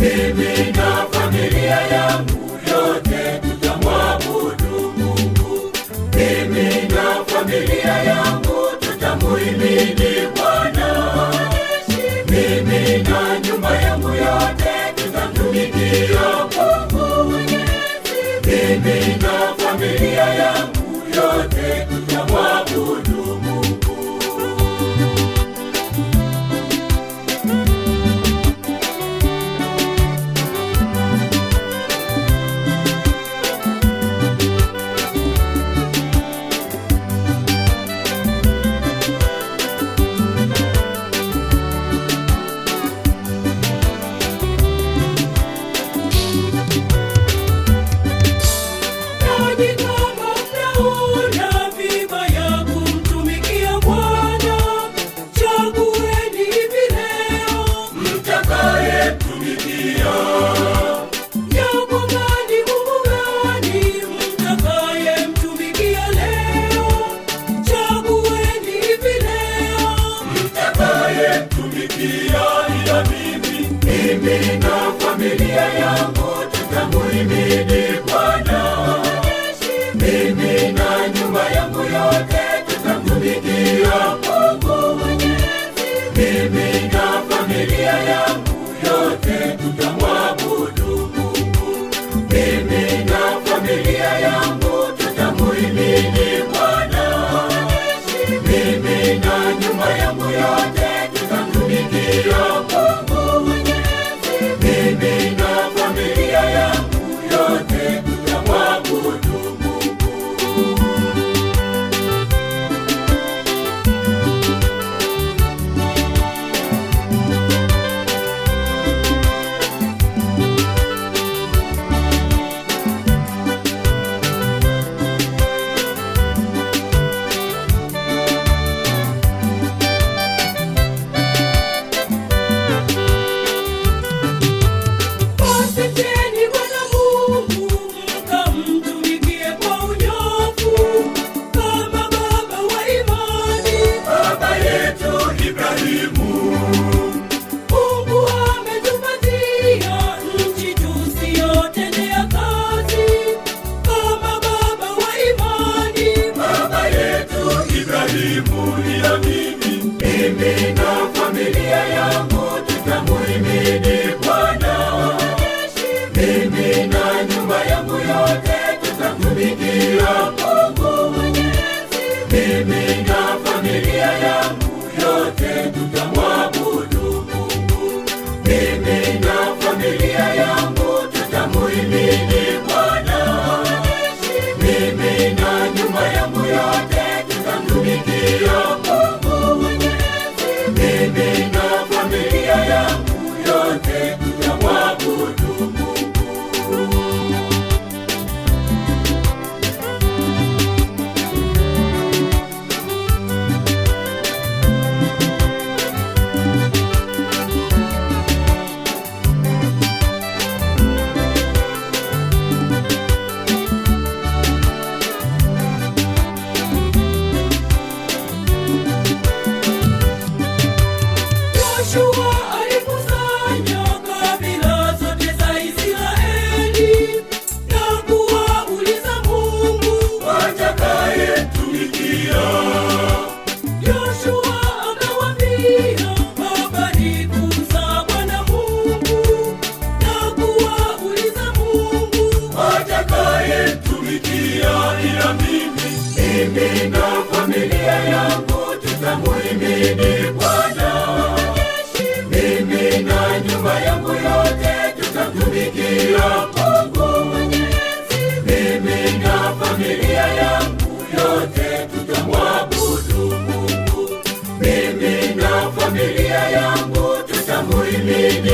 Mimi na familia yangu yote tutamwabudu Mungu. Mimi na familia yangu tutamuhimidi Bwana. Mimi na nyumba yangu yote tutamtumikia Mungu. Mimi na familia yangu yote tutamwabudu Mungu. Mimi na familia yangu tutamuhimidi Bwana. Mimi na nyumba yangu yote tutamtumikia Mungu. Mimi na familia yangu yote tutamwabudu Mungu. Mimi na familia yangu tutamuhimidi Bwana. Mimi na nyumba yangu yote tutamtumikia Mungu. Mimi na familia yangu yote tutamwabudu Mungu. Mimi na familia yangu tutamuhimidi Bwana. Mimi na nyumba yangu yote tutamtumikia Mungu. Mimi na familia yangu yote tutamwabudu Mungu. Mimi na familia yangu tutamuhimidi Bwana. Mimi na nyumba yangu yote tutamtumikia Mungu. Mimi na familia yangu yote tutamwabudu Mungu. Yoshua alikusanya kabila zote za nyumba yangu yote tutatumikia Mungu Mwenyezi. Mimi na familia yangu yote tutamwabudu Mungu. Mimi na familia yangu tutamuhimidi